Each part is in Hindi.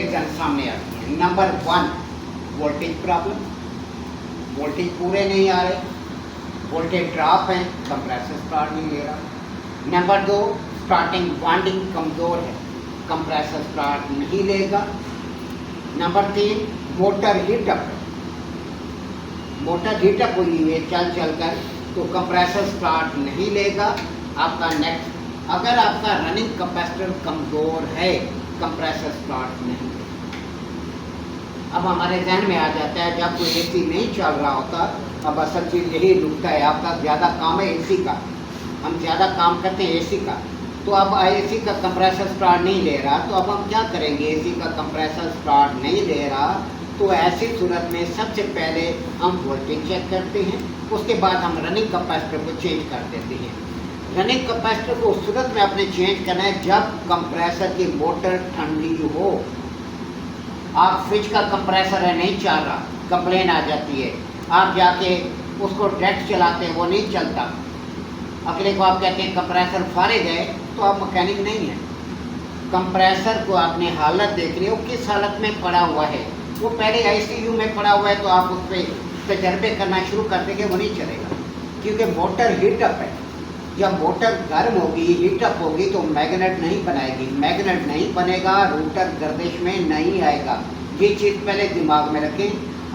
रीज़न सामने आती हैं। नंबर 1 वोल्टेज प्रॉब्लम, वोल्टेज पूरे नहीं आ रहे, वोल्टेज ड्रॉप है, कंप्रेसर स्टार्ट नहीं ले रहा। नंबर 2 स्टार्टिंग वाइंडिंग कमज़ोर है, कंप्रेसर स्टार्ट नहीं लेगा। नंबर 3 मोटर हीटअप है, मोटर हीटअप हुई है चल कर, तो कंप्रेसर स्टार्ट नहीं लेगा आपका। नेक्स्ट, अगर आपका रनिंग कैपेसिटर कमज़ोर है, कंप्रेसर स्टार्ट नहीं लेगा। अब हमारे जहन में आ जाता है जब कोई एसी नहीं चल रहा होता, अब असल चीज़ यही रुकता है, आपका ज़्यादा काम है एसी का, हम ज़्यादा काम करते हैं एसी का, तो अब एसी का कंप्रेसर स्टार्ट नहीं ले रहा, तो अब हम क्या करेंगे? एसी का कंप्रेसर स्टार्ट नहीं ले रहा, तो ऐसी सूरत में सबसे पहले हम वोल्टेज चेक करते हैं, उसके बाद हम रनिंग कैपेसिटर को चेंज कर देते हैं। रनिंग कैपेसिटर को उस सूरत में आपने चेंज करना है जब कंप्रेसर की मोटर ठंडी हो। आप फ्रिज का कंप्रेसर है नहीं चल रहा, कंप्लेन आ जाती है, आप जाके उसको डायरेक्ट चलाते हैं, वो नहीं चलता, अगले को आप कहते हैं कंप्रेसर फारिग है, तो आप मैकेनिक नहीं है। कंप्रेसर को आपने हालत देख रहे हो किस हालत में पड़ा हुआ है, वो पहले आईसीयू में पड़ा हुआ है, तो आप उस पर तजर्बे करना शुरू कर देंगे, वो नहीं चलेगा, क्योंकि मोटर हीटअप है। जब मोटर गर्म होगी, हीटअप होगी, तो मैग्नेट नहीं बनाएगी, मैग्नेट नहीं बनेगा, रोटर गर्दिश में नहीं आएगा। ये चीज़ पहले दिमाग में रखें।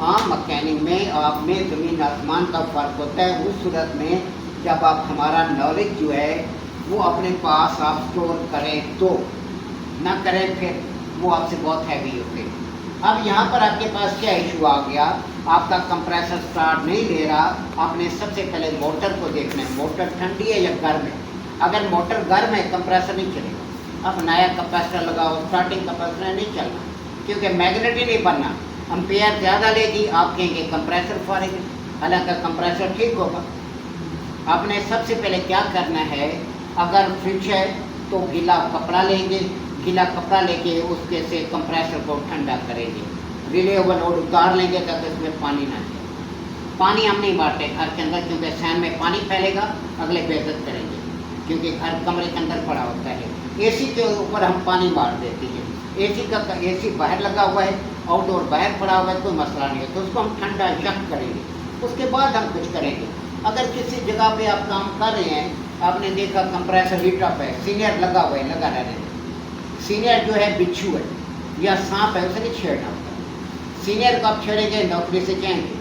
आम मैकेनिक में आप में ज़मीन आसमान का फ़र्क होता है। उस सूरत में जब आप हमारा नॉलेज जो है वो अपने पास आप स्टोर करें, तो ना करें फिर वो आपसे बहुत हैवी होते हैं। अब यहाँ पर आपके पास क्या इशू आ गया? आपका कंप्रेसर स्टार्ट नहीं ले रहा, आपने सबसे पहले मोटर को देखना है, मोटर ठंडी है या गर्म है। अगर मोटर गर्म है, कंप्रेसर नहीं चलेगा। अब नया कंप्रेसर लगाओ, स्टार्टिंग कंप्रेसर नहीं चलना, क्योंकि मैग्नेट ही नहीं बनना, एम्पेयर ज़्यादा लेगी, आप कहेंगे कंप्रेसर फारिग है, हालांकि कंप्रेसर ठीक होगा। आपने सबसे पहले क्या करना है, अगर फ्रिज है तो गीला कपड़ा लेंगे, गीला कपड़ा लेके उसके से कंप्रेसर को ठंडा करेंगे, रिले ओवरलोड उतार लेंगे ताकि उसमें पानी ना जाए। पानी हम नहीं मारते घर के अंदर, क्योंकि सहन में पानी फैलेगा, अगले बेइज्जत करेंगे, क्योंकि घर कमरे के अंदर पड़ा होता है। एसी के ऊपर हम पानी मार देते हैं, एसी बाहर लगा हुआ है, आउटडोर बाहर पड़ा हुआ है, कोई मसला नहीं है, तो उसको हम ठंडा यक करेंगे, उसके बाद हम कुछ करेंगे। अगर किसी जगह पे आप काम कर रहे हैं, आपने देखा कंप्रेसर हीटअप है, सीनियर लगा हुआ है, लगा रहने दें। सीनियर जो है बिच्छू है या सांप है, उसे नहीं छेड़ना होता। सीनियर को आप छेड़ेंगे, नौकरी से जाएंगे।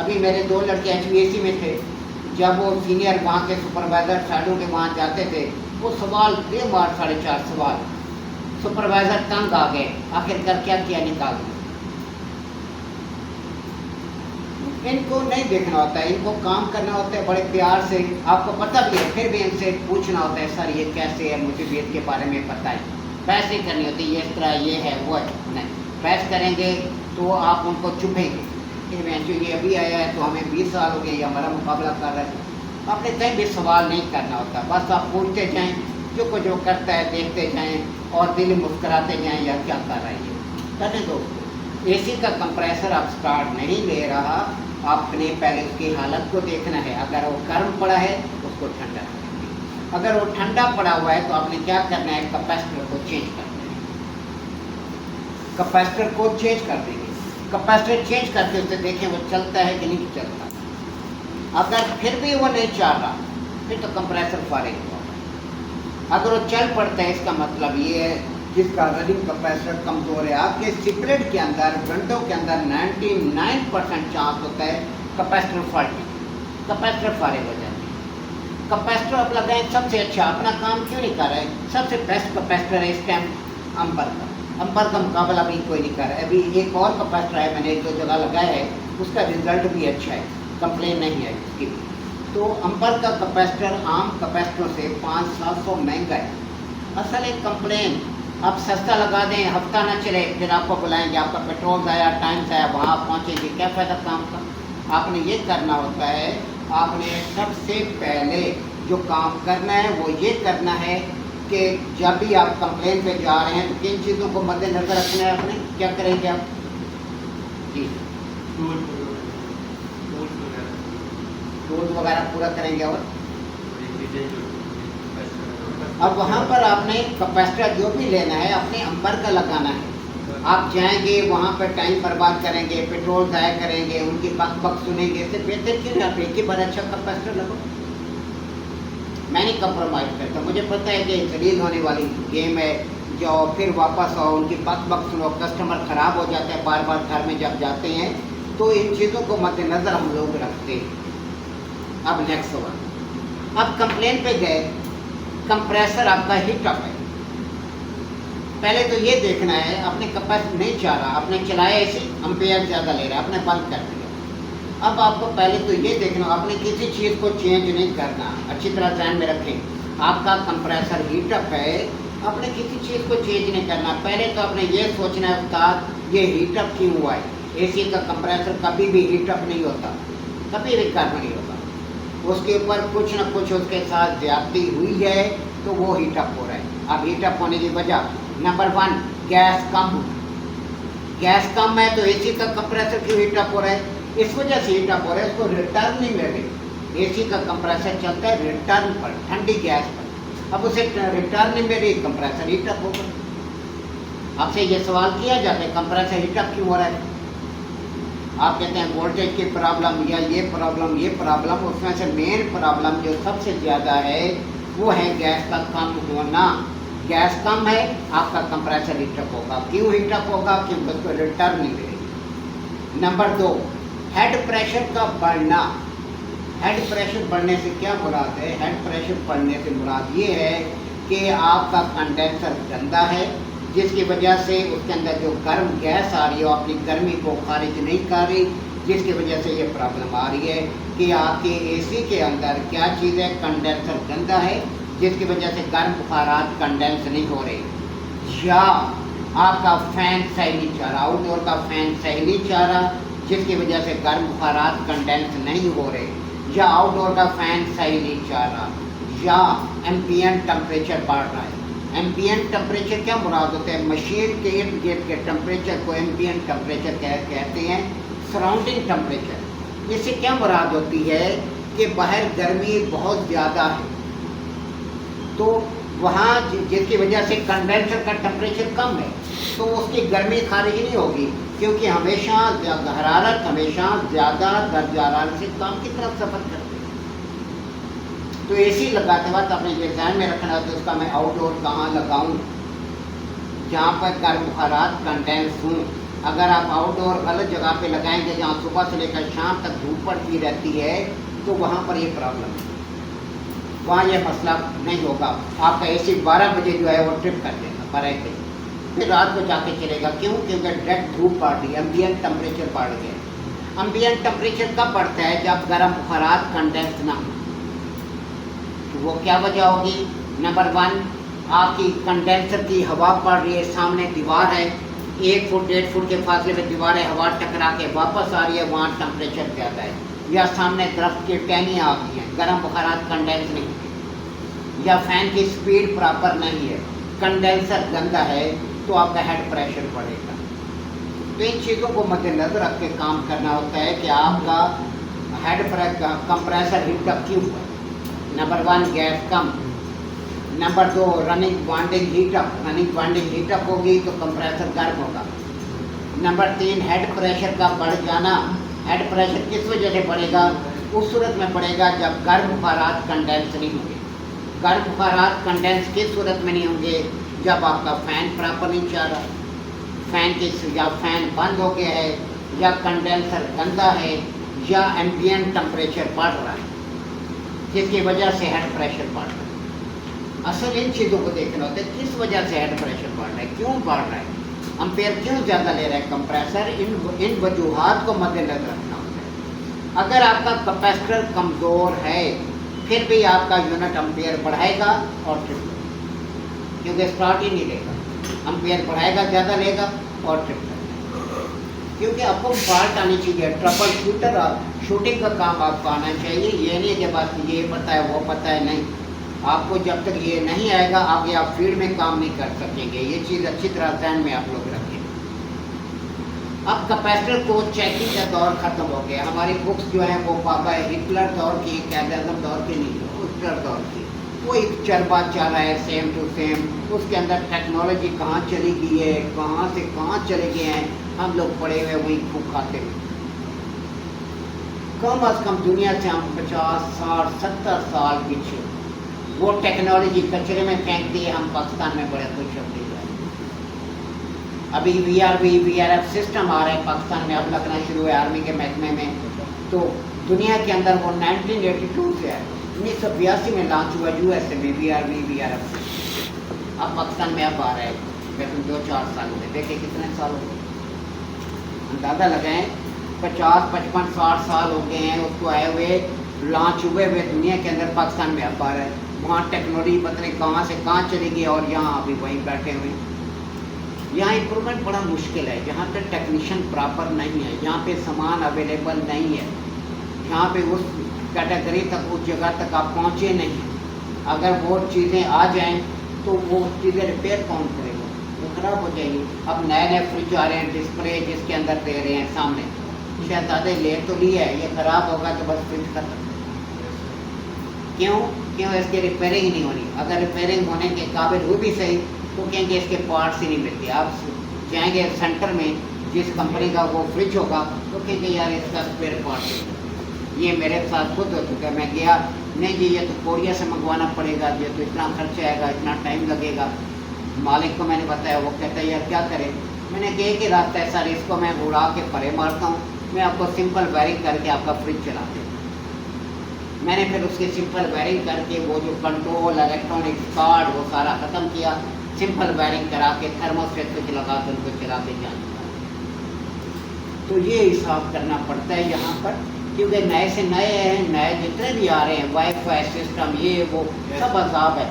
अभी मेरे 2 लड़के HVAC में थे, जब वो सीनियर वहाँ के सुपरवाइज़र साइडों के वहाँ जाते थे, वो सवाल बेमार 4.5 सवाल, सुपरवाइज़र तंग आ गए, आखिरकार क्या किया, निकाल दिया। इनको नहीं देखना होता है, इनको काम करना होता है बड़े प्यार से, आपको पता भी है, फिर भी इनसे पूछना होता है, सर ये कैसे है, मुझे भी इसके बारे में पता है। बहस नहीं करनी होती, ये इस तरह ये है वो है, नहीं। बहस करेंगे तो आप उनको चुभेंगे कि ये अभी आया है तो हमें 20 साल हो गए, ये हमारा मुकाबला कर रहा है। आपने कहीं भी सवाल नहीं करना होता, बस आप पूछते जाएँ, जो करता है देखते जाएँ और दिल मुस्कराते जाएँ, या क्या कर रहा है ये करने दो। एसी का कंप्रेसर आप स्टार्ट नहीं ले रहा, आपने पहले उसकी हालत को देखना है। अगर वो गर्म पड़ा है उसको ठंडा करेंगे, अगर वो ठंडा पड़ा हुआ है तो आपने क्या करना है, कैपेसिटर को चेंज करना है, कैपेसिटर को चेंज कर देंगे। कैपेसिटर चेंज करके उससे देखें वो चलता है कि नहीं चलता। अगर फिर भी वो नहीं चल रहा, फिर तो कंप्रेसर फारिग होगा। अगर वो चल पड़ता है, इसका मतलब ये है जिसका रनिंग कैपेसिटर कमज़ोर है। आपके सिपरेट के अंदर, विंडो के अंदर 99% चांस होता है कैपेसिटर फॉल्टी, कैपेसिटर फारिग हो जाते हैं। कैपेसिटर आप लगाएं, सबसे अच्छा, अपना काम क्यों नहीं कर रहे? सबसे बेस्ट कैपेसिटर है इस टाइम अंबर का मुकाबला अभी कोई नहीं कर रहा है। अभी एक और कैपेसिटर है, मैंने 1-2 जगह लगाया है, उसका रिजल्ट भी अच्छा है, कंप्लेन नहीं है उसकी। तो अंबर का कैपेसिटर आम कैपेसिटर से 500-700 महंगा है। असल एक कंप्लेन, आप सस्ता लगा दें, हफ्ता ना चले, फिर आपको बुलाएंगे, आपका पेट्रोल जाया, टाइम जाया, वहाँ पहुँचेंगे, क्या फ़ायदा काम का। आपने ये करना होता है, आपने सबसे पहले जो काम करना है वो ये करना है कि जब भी आप कंप्लेन पे जा रहे हैं तो किन चीज़ों को मद्देनजर रखना है। आपने क्या करेंगे आप जी, टूल्स वगैरह पूरा करेंगे। और अब वहाँ पर आपने कैपेसिटर जो भी लेना है अपने अंबर का लगाना है। आप जाएंगे वहाँ पर टाइम बर्बाद करेंगे, पेट्रोल ज़ाया करेंगे, उनकी बक बक सुनेंगे, इससे बेहतर क्यों नहीं आप एक ही बार अच्छा कैपेसिटर लगो। मैं नहीं कंप्रोमाइज़ करता, मुझे पता है कि रिलीज होने वाली गेम है, जाओ फिर वापस आओ, उनकी बक बक सुनो, कस्टमर ख़राब हो जाता है बार बार घर में जब जाते हैं, तो इन चीज़ों को मद्देनज़र हम लोग रखते हैं। अब नेक्स्ट सवाल, अब कंप्लेन पे गए, कंप्रेसर आपका हीट अप है। पहले तो ये देखना है, आपने कैपेसिटी नहीं चाह रहा, आपने चलाया ऐसे एम्पेयर ज़्यादा ले रहा है, आपने बंद कर दिया। अब आपको पहले तो ये देखना, आपने किसी चीज़ को चेंज नहीं करना, अच्छी तरह ध्यान में रखें। आपका कंप्रेसर हीटअप है, आपने किसी चीज़ को चेंज नहीं करना। पहले तो आपने ये सोचना है उस्ताद ये हीटअप क्यों हुआ है। एसी का कंप्रेसर कभी भी हीटअप नहीं होता, कभी भी गर्म नहीं होता, उसके ऊपर कुछ ना कुछ उसके साथ ज्यादती हुई है तो वो हीटअप हो रहा है। अब हीटअप होने की वजह नंबर 1, गैस कम, गैस कम है तो एसी का कंप्रेसर क्यों हीटअप हो रहा है, इस वजह से हीटअप हो रहा है, इसको रिटर्न नहीं मिल रही। एसी का कंप्रेसर चलता है रिटर्न पर, ठंडी गैस पर, अब उसे रिटर्न नहीं मिल रही, कंप्रेसर हीटअप होगा। आपसे ये सवाल किया जाता है कंप्रेसर हीटअप क्यों हो रहा है, आप कहते हैं वोल्टेज की प्रॉब्लम या ये प्रॉब्लम, उसमें से मेन प्रॉब्लम जो सबसे ज़्यादा है वो है गैस का कम होना। गैस कम है, आपका कंप्रेसर हीटअप होगा। क्यों हीटअप होगा, क्योंकि उसको रिटर्न नहीं मिलेगी। नंबर 2, हेड प्रेशर का बढ़ना। हेड प्रेशर बढ़ने से क्या मुराद है, हेड प्रेशर बढ़ने से मुराद ये है कि आपका कंडेंसर गंदा है, जिसकी वजह से उसके अंदर जो गर्म गैस आ रही है वो अपनी गर्मी को खारिज नहीं कर रही, जिसकी वजह से ये प्रॉब्लम आ रही है कि आपके एसी के अंदर क्या चीज़ है, कंडेंसर गंदा है, जिसकी वजह से गर्म बुखारात कंडेंस नहीं हो रहे। या आपका फैन सही नहीं चल रहा, आउटडोर का फैन सही नहीं चल रहा, जिसकी वजह से गर्म बुखारात कंडेंस नहीं हो रहे। या आउटडोर का फैन सही नहीं चल रहा, या एम्बिएंट टेम्परेचर बढ़ रहा है। एम्बिएंट टेम्परेचर क्या मुराद होता है, मशीन के इर्द गिर्द के टेम्परेचर को एम्बिएंट टेम्परेचर कहते हैं, सराउंडिंग टेम्परेचर। इससे क्या मुराद होती है कि बाहर गर्मी बहुत ज़्यादा है तो वहाँ जिसकी वजह से कंडेंसर का टेम्परेचर कम है तो उसकी गर्मी खारिज नहीं होगी, क्योंकि हमेशा हरारत हमेशा ज़्यादा दर्जा हरारत से कम की तरफ सफ़र करती है। तो एसी लगाते वक्त अपने ये ध्यान में रखना है कि उसका मैं आउटडोर कहाँ लगाऊं जहाँ पर गर्म बुखारात कंडेंस हूँ। अगर आप आउटडोर गलत जगह पे लगाएंगे जहाँ सुबह से लेकर शाम तक धूप पड़ती रहती है तो वहाँ पर ये प्रॉब्लम है, वहाँ ये मसला नहीं होगा। आपका एसी 12 बजे जो है वो ट्रिप कर देगा 12 बजे, फिर रात को जाके चलेगा। क्यों, क्योंकि डायरेक्ट धूप पड़ रही है, एम्बिएंट टेम्परेचर बढ़ गया। एम्बिएंट टेम्परेचर कब बढ़ता है, जब गर्म बुखारात कंडेंस ना हो। तो वो क्या वजह होगी, नंबर 1, आपकी कंडेंसर की हवा पड़ रही है, सामने दीवार है, 1 फुट 1.5 फुट के फासले में दीवार है, हवा टकरा के वापस आ रही है, वहाँ टेम्परेचर ज़्यादा है। या सामने दरख्त की टहनियाँ आ गई हैं, गर्म बुखारात कंडेंस नहीं है। या फैन की स्पीड प्रॉपर नहीं है, कंडेंसर गंदा है, तो आपका हेड प्रेशर बढ़ेगा। तो इन चीज़ों को मद्देनजर रख के काम करना होता है कि आपका हेड कंप्रेसर हीटअप क्यों हुआ। नंबर 1, गैस कम। Number 2, running winding heat up. Running winding heat up होगी तो कंप्रेसर गर्म होगा। नंबर 3, हेड प्रेशर का बढ़ जाना। हेड प्रेशर किस वजह से बढ़ेगा, उस सूरत में बढ़ेगा जब गर्म बुखारात कंडेंस नहीं होंगे। गर्म बुखारात कंडेंस किस सूरत में नहीं होंगे, जब आपका फ़ैन प्रॉपर नहीं चल रहा, फ़ैन की या फ़ैन बंद हो गया है, या कंडेंसर गंदा है, या एम्बिएंट टेम्परेचर बढ़ रहा है, जिसकी वजह से हेड प्रेशर बढ़ रहा है। असल इन चीज़ों को देखना होता है, किस वजह से हेड प्रेशर बढ़ रहा है, क्यों बढ़ रहा है, एम्पेयर क्यों ज़्यादा ले रहा है कंप्रेसर, इन वजूहात को मद्देनजर रखना होता है। अगर आपका कैपेसिटर कमज़ोर है फिर भी आपका यूनिट एम्पेयर बढ़ाएगा और ट्रिप करेगा, क्योंकि स्टार्ट ही नहीं लेगा, एम्पेयर बढ़ाएगा ज़्यादा लेगा और ट्रिप करेगा। क्योंकि आपको फॉल्ट आनी चाहिए, ट्रबल शूटिंग का काम आपको आना चाहिए। ये नहीं कि बस ये पता है वो पता है, नहीं, आपको जब तक ये नहीं आएगा आगे आप फील्ड में काम नहीं कर सकेंगे। ये चीज़ अच्छी तरह ध्यान में आप लोग रखें। अब कैपेसिटर को चेकिंग का दौर ख़त्म हो गया। हमारी बुक्स जो हैं वो पापा हिटलर दौर की, कैद आज़म दौर की नहीं, हिटलर दौर की। वो एक चरबा चल रहा है सेम टू सेम, उसके अंदर टेक्नोलॉजी कहाँ चली गई है, कहाँ से कहाँ चले गए हैं, हम लोग पड़े हुए वहीं खूब खाते हुए। कम अज़ कम दुनिया से हम 50, 60, 70 साल पीछे वो टेक्नोलॉजी कचरे में फेंक दिए, हम पाकिस्तान में बड़े खुश होते जाए। अभी VRF सिस्टम आ रहा है पाकिस्तान में, अब लगना शुरू है आर्मी के महकमे में। तो दुनिया के अंदर वो 1982 से है, 1982 में लॉन्च हुआ USA में VRF। अब पाकिस्तान में अब आ रहा है, वैसे 2-4 साल हुए, देखिए कितने साल हो गए, अंदाज़ा लगाएं 50, 55, 60 साल हो गए हैं उसको आए हुए, लॉन्च हुए दुनिया के अंदर। पाकिस्तान में अब आ रहा है, वहाँ टेक्नोलॉजी पता नहीं कहाँ से कहाँ चली गई और यहाँ अभी वहीं बैठे हुए। यहाँ इम्प्रूवमेंट बड़ा मुश्किल है, जहाँ पे टेक्नीशियन प्रॉपर नहीं है, यहाँ पे सामान अवेलेबल नहीं है, यहाँ पे उस कैटेगरी तक, उस जगह तक आप पहुँचे नहीं। अगर वो चीज़ें आ जाएं तो वो चीज़ें रिपेयर कौन करेगा, वो ख़राब हो जाएगी। अब नए नए फ्रिज आ रहे हैं, डिस्प्ले जिसके अंदर दे रहे हैं सामने, शहजादे ले तो लिया है, ये ख़राब होगा तो बस फ्रिज खत्म। क्यों? इसकी रिपेयरिंग नहीं होनी। अगर रिपेयरिंग होने के काबिल हो भी सही तो कहेंगे इसके पार्ट्स ही नहीं मिलते। आप जाएंगे सेंटर में, जिस कंपनी का वो फ्रिज होगा तो कहेंगे यार इसका स्पेयर पार्ट। ये मेरे साथ खुद हो चुका है, मैं गया, नहीं जी ये तो कोरिया से मंगवाना पड़ेगा, ये तो इतना खर्च आएगा, इतना टाइम लगेगा। मालिक को मैंने बताया, वो कहता है यार क्या करें। मैंने कहा कि रास्ता है सर, इसको मैं उड़ा के परे मारता हूँ, मैं आपको सिंपल वायरिंग करके आपका फ्रिज चला देता हूँ। मैंने फिर उसकी सिंपल वायरिंग करके वो जो कंट्रोल इलेक्ट्रॉनिक कार्ड वो सारा ख़त्म किया, सिंपल वायरिंग करा के थर्मोस्टेट स्विच लगा कर उनको चला के जाना। तो ये हिसाब करना पड़ता है यहाँ पर, क्योंकि नए से नए हैं, नए जितने भी आ रहे हैं, वाईफाई सिस्टम ये वो सब अजाब है,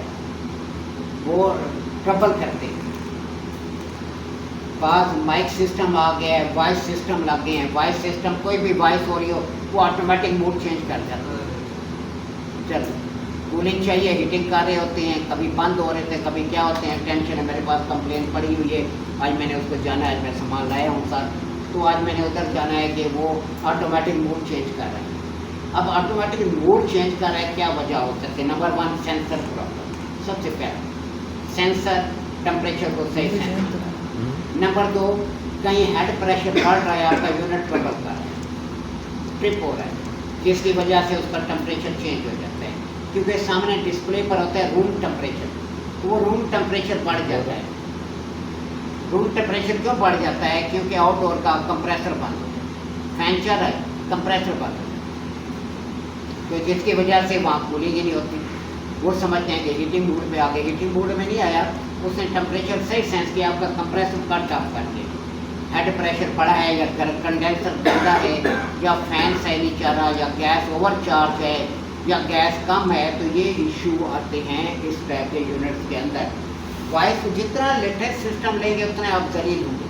वो ट्रबल करते हैं। पास माइक सिस्टम आ गया है, वॉइस सिस्टम लग गए हैं, वॉइस सिस्टम कोई भी वॉइस हो रही हो वो ऑटोमेटिक मोड चेंज कर जाता है। चलो कूलिंग चाहिए, हीटिंग कर रहे होते हैं, कभी बंद हो रहे थे, कभी क्या होते हैं, टेंशन है, मेरे पास कंप्लेन पड़ी हुई है, आज मैंने उसको जाना है, मैं सामान लाया हूँ साथ, तो आज मैंने उधर जाना है कि वो ऑटोमेटिक मोड चेंज कर रहा है। अब ऑटोमेटिक मोड चेंज कर रहा है, क्या वजह हो सकती है? नंबर 1 सेंसर प्रॉब्लम, सबसे पहले सेंसर टेम्परेचर को सही सेंस। नंबर 2 कहीं हेड प्रेशर बढ़ रहा है, आपका यूनिट ट्रबल कर रहा है, ट्रिप हो रहा है, जिसकी वजह से उसका टेम्परेचर चेंज हो जाता है, क्योंकि सामने डिस्प्ले पर होता है रूम टेम्परेचर, तो वो रूम टेम्परेचर बढ़ जाता है। रूम टेम्परेचर क्यों बढ़ जाता है? क्योंकि आउटडोर का कंप्रेसर बंद हो जाता है, फैन चल रहा है, कंप्रेसर बंद हो जाता है, तो जिसकी वजह से वहाँ कूलिंग ही नहीं होती। वो समझते हैं कि हीटिंग मोड पे आ गए, हीटिंग मोड में नहीं आया, उसने टेम्परेचर सही सेंस किया, आपका कंप्रेसर कट ऑफ कर दिया, हेड प्रेशर बढ़ा है या कंडेंसर ज़्यादा है या फैन सही नहीं चल रहा या गैस ओवरचार्ज है या गैस कम है, तो ये इशू आते हैं इस टाइप के यूनिट्स के अंदर। वाइस जितना लेटेस्ट सिस्टम लेंगे उतने आप जलील होंगे,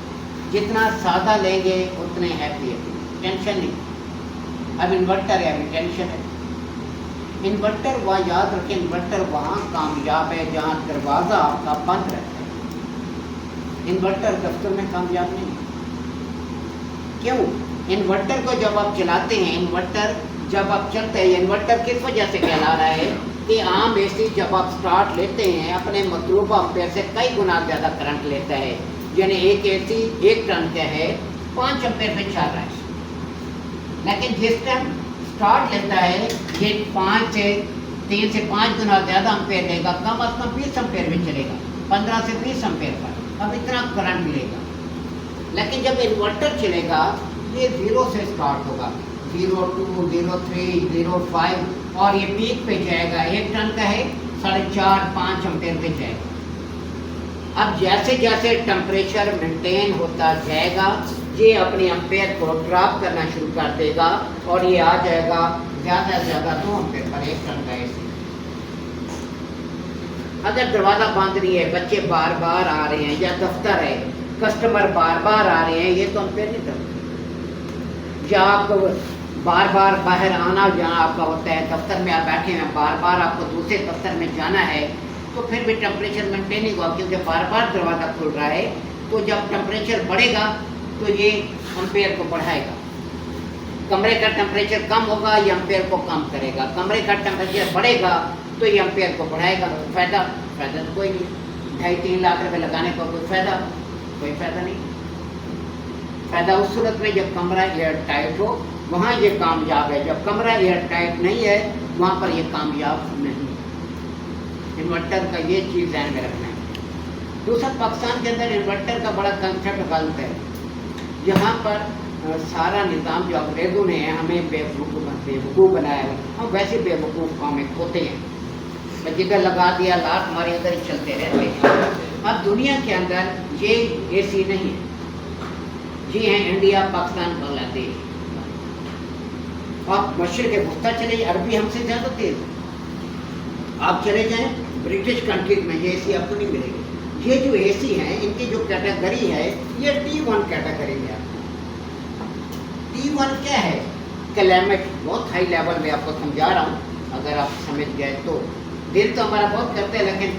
जितना सादा लेंगे उतने हैप्पी है, टेंशन नहीं। अब इन्वर्टर है, अभी टेंशन है। इन्वर्टर वह याद रखें, इन्वर्टर वहाँ कामयाब है जहाँ दरवाज़ा आपका बंद रहता है। इन्वर्टर दफ्तर में कामयाब नहीं। क्यों? इन्वर्टर को जब आप चलाते हैं, इन्वर्टर जब आप चलते हैं, इन्वर्टर किस वजह से कहला रहा है कि आम एसी जब आप स्टार्ट लेते हैं अपने मतलूबा एम्पेयर से कई गुना ज़्यादा करंट लेता है, यानी एक एसी 1 टन का है 5 एम्पेयर पे चल रहा है, लेकिन जिस टाइम स्टार्ट लेता है ये 3 से 5 गुना ज़्यादा एम्पेयर लेगा, कम अज़ कम 20 एम्पेयर में चलेगा, 15 से 20 एम्पेयर पर अब इतना करंट मिलेगा। लेकिन जब इन्वर्टर चलेगा ये 0 से स्टार्ट होगा, 0.2, 0.3, 0.5 और ये पीक पे जाएगा, 1 टन का है 4.5-5 एम्पेयर पे जाएगा। अब जैसे जैसे टेम्परेचर मेंटेन होता जाएगा ये अपने एम्पेयर को ड्रॉप करना शुरू कर देगा और ये आ जाएगा ज़्यादा से ज़्यादा 2 एम्पेयर पर 1 टन का एसी। अगर दरवाज़ा बंद नहीं है, बच्चे बार बार आ रहे हैं, या दफ्तर है कस्टमर बार बार आ रहे हैं, ये तो एम्पेयर नहीं करते। या आपको बार बार बाहर आना जहाँ आपका होता है, दफ्तर में आप बैठे हैं, बार बार आपको दूसरे दफ्तर में जाना है, तो फिर भी टेम्परेचर मेंटेन नहीं होगा, क्योंकि बार बार दरवाज़ा खुल रहा है। तो जब टेम्परेचर बढ़ेगा तो ये एम्पेयर को बढ़ाएगा। कमरे का टेम्परेचर कम होगा, ये एम्पेयर को कम करेगा। कमरे का टेम्परेचर बढ़ेगा तो ये एम्पेयर को बढ़ाएगा, फायदा तो कोई नहीं। 2.5-3 लाख रुपए लगाने का कोई फायदा नहीं। फायदा उस सूरत में जब कमरा एयर टाइट हो, वहाँ ये कामयाब है। जब कमरा एयर टाइट नहीं है, वहाँ पर ये कामयाब नहीं है। इन्वर्टर का ये चीज़ ध्यान में रखना है। दूसरा, पाकिस्तान के अंदर इन्वर्टर का बड़ा कंसेप्ट गलत है। यहाँ पर सारा निज़ाम जो अंग्रेज़ों ने हमें बेवकूफ़ बनाया है, हम वैसे बेवकूफ़ काम में खोते हैं। जिधर लगा दिया लात, हमारे अंदर ही चलते रहते हैं। अब दुनिया के अंदर ये AC नहीं है। जी हैं, इंडिया, पाकिस्तान, बांग्लादेश। आप मशरिक़ वस्ता चले जाए, अरबी हमसे ज़्यादा तेज। आप चले जाएं ब्रिटिश कंट्रीज में, ये AC आपको नहीं मिलेगी। ये जो AC हैं, इनकी जो कैटेगरी है, ये T1 कैटेगरी में है। T1 क्या है? क्लाइमेट। बहुत हाई लेवल में आपको समझा रहा हूँ, अगर आप समझ गए तो। दिल तो हमारा बहुत करते हैं, लेकिन